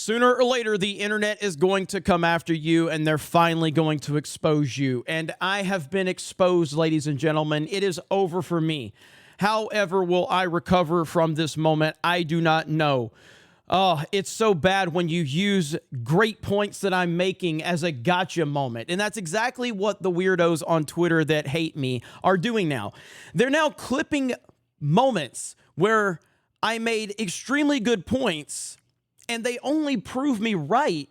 Sooner or later, the internet is going to come after you, and they're finally going to expose you. And I have been exposed, ladies and gentlemen. It is over for me. However, will I recover from this moment? I do not know. Oh, it's so bad when you use great points that I'm making as a gotcha moment. And that's exactly what the weirdos on Twitter that hate me are doing now. They're now clipping moments where I made extremely good points, and they only prove me right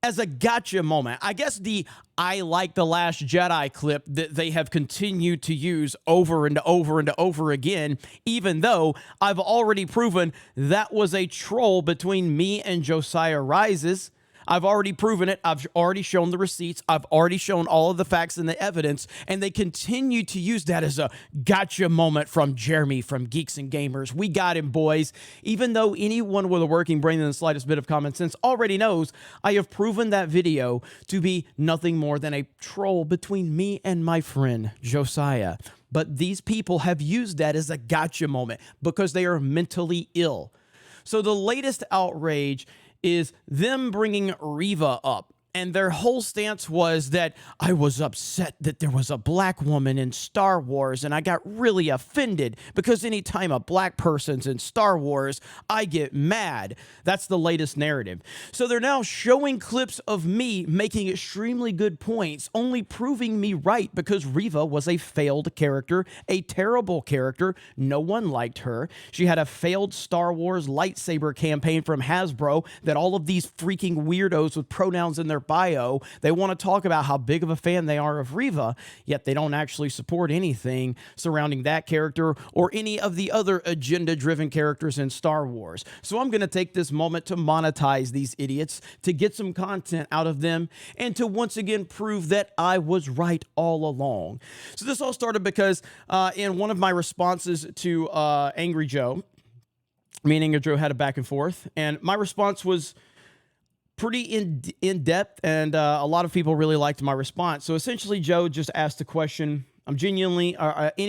as a gotcha moment. I guess the I like The Last Jedi clip that they have continued to use over and over and over again, even though I've already proven that was a troll between me and Josiah Rises. I've already proven it. I've already shown the receipts. I've already shown all of the facts and the evidence, and they continue to use that as a gotcha moment from Jeremy from Geeks and Gamers. We got him, boys. Even though anyone with a working brain and the slightest bit of common sense already knows, I have proven that video to be nothing more than a troll between me and my friend Josiah. But these people have used that as a gotcha moment because they are mentally ill. So the latest outrage is them bringing Reva up. And their whole stance was that I was upset that there was a black woman in Star Wars, and I got really offended because anytime a black person's in Star Wars, I get mad. That's the latest narrative. So they're now showing clips of me making extremely good points, only proving me right because Reva was a failed character, a terrible character. No one liked her. She had a failed Star Wars lightsaber campaign from Hasbro that all of these freaking weirdos with pronouns in their bio, they want to talk about how big of a fan they are of Reva, yet they don't actually support anything surrounding that character or any of the other agenda-driven characters in Star Wars. So I'm going to take this moment to monetize these idiots, to get some content out of them, and to once again prove that I was right all along. So this all started because in one of my responses to Angry Joe, me and Angry Joe had a back and forth, and my response was pretty in-depth, and a lot of people really liked my response. So essentially, Joe just asked the question, any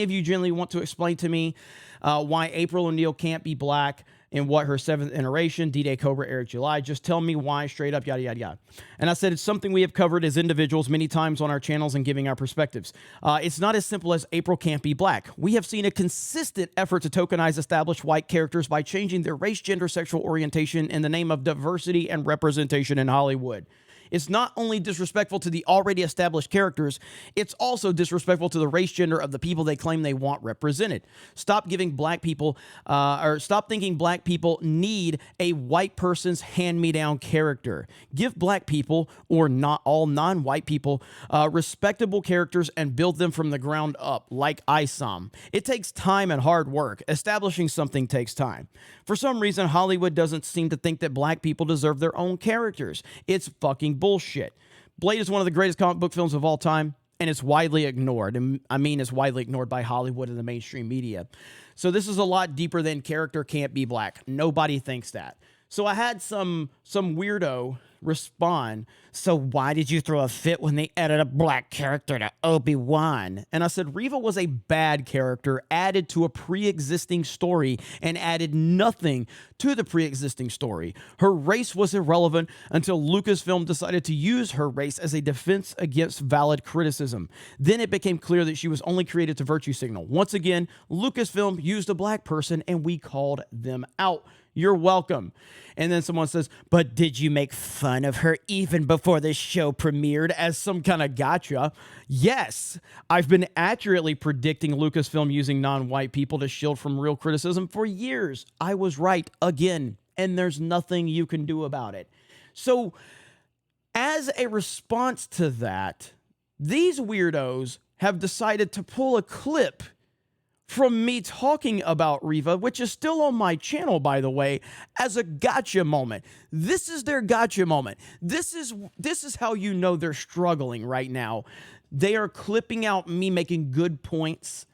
of you genuinely want to explain to me why April O'Neil can't be black in what her 7th iteration, D-Day Cobra, aired July. Just tell me why, straight up, yada, yada, yada. And I said, it's something we have covered as individuals many times on our channels and giving our perspectives. It's not as simple as April can't be black. We have seen a consistent effort to tokenize established white characters by changing their race, gender, sexual orientation in the name of diversity and representation in Hollywood. It's not only disrespectful to the already established characters, it's also disrespectful to the race gender of the people they claim they want represented. Stop giving black people, or stop thinking black people need a white person's hand-me-down character. Give black people, or not all non-white people, respectable characters and build them from the ground up, like ISOM. It takes time and hard work. Establishing something takes time. For some reason, Hollywood doesn't seem to think that black people deserve their own characters. It's fucking bullshit. Blade is one of the greatest comic book films of all time, and it's widely ignored. And I mean, it's widely ignored by Hollywood and the mainstream media. So this is a lot deeper than character can't be black. Nobody thinks that. So I had some weirdo respond, so why did you throw a fit when they added a black character to Obi-Wan? And I said, Reva was a bad character added to a pre-existing story and added nothing to the pre-existing story. Her race was irrelevant until Lucasfilm decided to use her race as a defense against valid criticism. Then it became clear that she was only created to virtue signal. Once again, Lucasfilm used a black person and we called them out. You're welcome. And then someone says, but did you make fun of her even before the show premiered as some kind of gotcha? Yes, I've been accurately predicting Lucasfilm using non-white people to shield from real criticism for years. I was right again, and there's nothing you can do about it. So as a response to that, these weirdos have decided to pull a clip from me talking about Reva, which is still on my channel, by the way, as a gotcha moment. This is their gotcha moment. This is how you know they're struggling right now. They are clipping out me making good points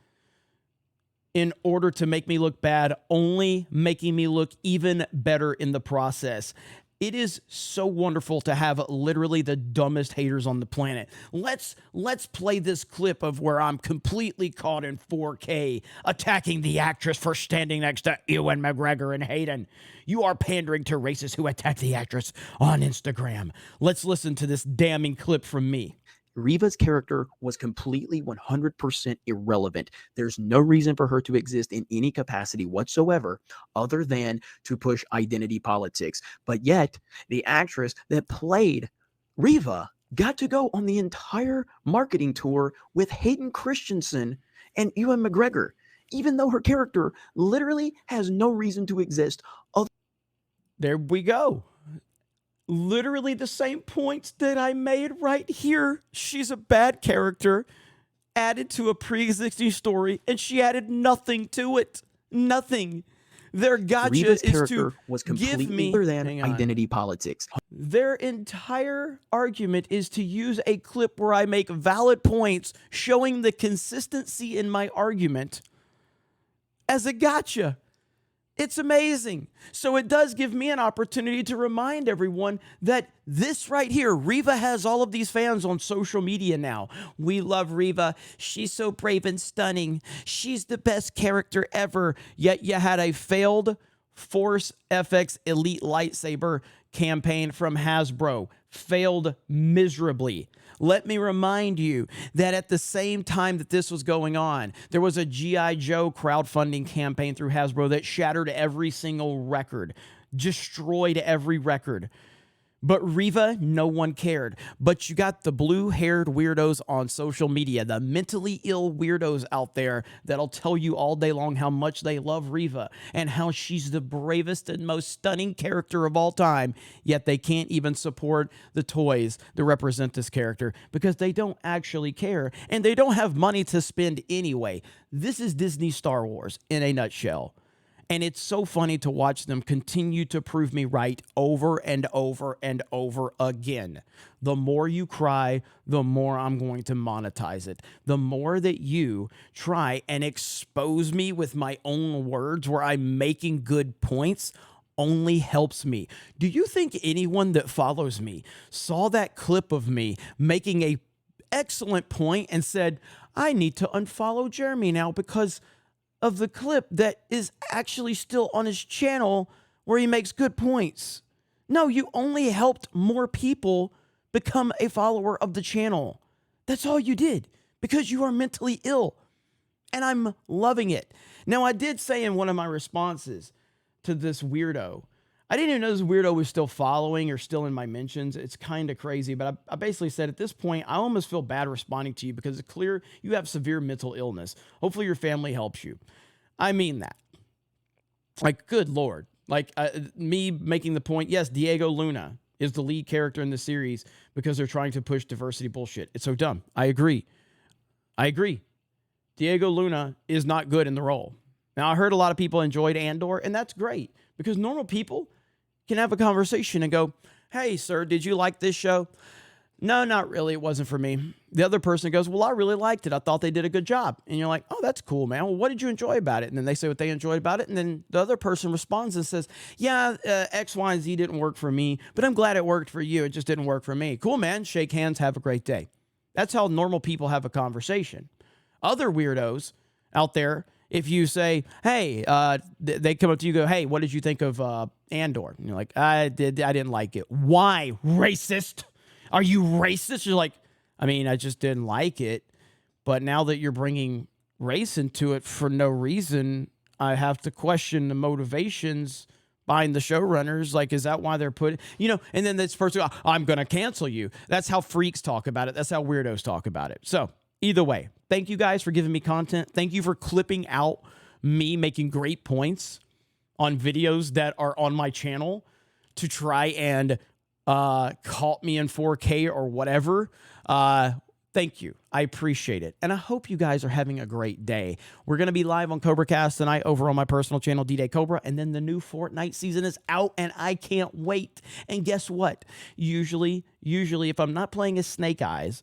in order to make me look bad, only making me look even better in the process. It is so wonderful to have literally the dumbest haters on the planet. Let's play this clip of where I'm completely caught in 4K attacking the actress for standing next to Ewan McGregor and Hayden. You are pandering to racists who attack the actress on Instagram. Let's listen to this damning clip from me. Reva's character was completely 100% irrelevant. There's no reason for her to exist in any capacity whatsoever other than to push identity politics. But yet, the actress that played Reva got to go on the entire marketing tour with Hayden Christensen and Ewan McGregor, even though her character literally has no reason to exist. There we go. Literally the same points that I made right here. She's a bad character added to a pre-existing story, and she added nothing to it. Nothing. Their gotcha Reva's is character to was give completely me other than identity politics. Their entire argument is to use a clip where I make valid points showing the consistency in my argument as a gotcha. It's amazing. So it does give me an opportunity to remind everyone that this right here, Reva has all of these fans on social media now. We love Reva. She's so brave and stunning. She's the best character ever. Yet you had a failed Force FX Elite Lightsaber campaign from Hasbro. Failed miserably. Let me remind you that at the same time that this was going on, there was a G.I. Joe crowdfunding campaign through Hasbro that shattered every single record, destroyed every record. But Reva, no one cared. But you got the blue-haired weirdos on social media, the mentally ill weirdos out there that'll tell you all day long how much they love Reva and how she's the bravest and most stunning character of all time, yet they can't even support the toys that represent this character because they don't actually care and they don't have money to spend anyway. This is Disney Star Wars in a nutshell. And it's so funny to watch them continue to prove me right over and over and over again. The more you cry, the more I'm going to monetize it. The more that you try and expose me with my own words where I'm making good points only helps me. Do you think anyone that follows me saw that clip of me making a excellent point and said, I need to unfollow Jeremy now because of the clip that is actually still on his channel where he makes good points? No, you only helped more people become a follower of the channel. That's all you did because you are mentally ill. And I'm loving it. Now, I did say in one of my responses to this weirdo, I didn't even know this weirdo was still following or still in my mentions. It's kind of crazy, but I basically said at this point, I almost feel bad responding to you because it's clear you have severe mental illness. Hopefully your family helps you. I mean that. Like, good Lord. Like, me making the point, yes, Diego Luna is the lead character in the series because they're trying to push diversity bullshit. It's so dumb. I agree. Diego Luna is not good in the role. Now, I heard a lot of people enjoyed Andor, and that's great because normal people can have a conversation and go, hey, sir, did you like this show? No, not really. It wasn't for me. The other person goes, well, I really liked it. I thought they did a good job. And you're like, oh, that's cool, man. Well, what did you enjoy about it? And then they say what they enjoyed about it. And then the other person responds and says, yeah, X, Y, and Z didn't work for me, but I'm glad it worked for you. It just didn't work for me. Cool, man. Shake hands. Have a great day. That's how normal people have a conversation. Other weirdos out there, if you say, hey, they come up to you and go, hey, what did you think of Andor? And you're like, I didn't like it. Why? Racist? Are you racist? You're like, I mean, I just didn't like it. But now that you're bringing race into it for no reason, I have to question the motivations behind the showrunners. Like, is that why they're putting, and then this person, I'm going to cancel you. That's how freaks talk about it. That's how weirdos talk about it. So either way, thank you guys for giving me content. Thank you for clipping out me making great points on videos that are on my channel to try and caught me in 4K or whatever. Thank you. I appreciate it. And I hope you guys are having a great day. We're going to be live on CobraCast tonight over on my personal channel, D-Day Cobra. And then the new Fortnite season is out and I can't wait. And guess what? Usually, if I'm not playing as Snake Eyes,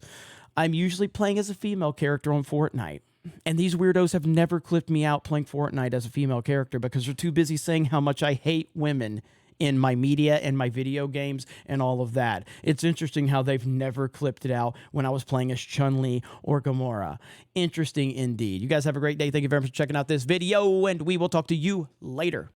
I'm usually playing as a female character on Fortnite. And these weirdos have never clipped me out playing Fortnite as a female character because they're too busy saying how much I hate women in my media and my video games and all of that. It's interesting how they've never clipped it out when I was playing as Chun-Li or Gamora. Interesting indeed. You guys have a great day. Thank you very much for checking out this video, and we will talk to you later.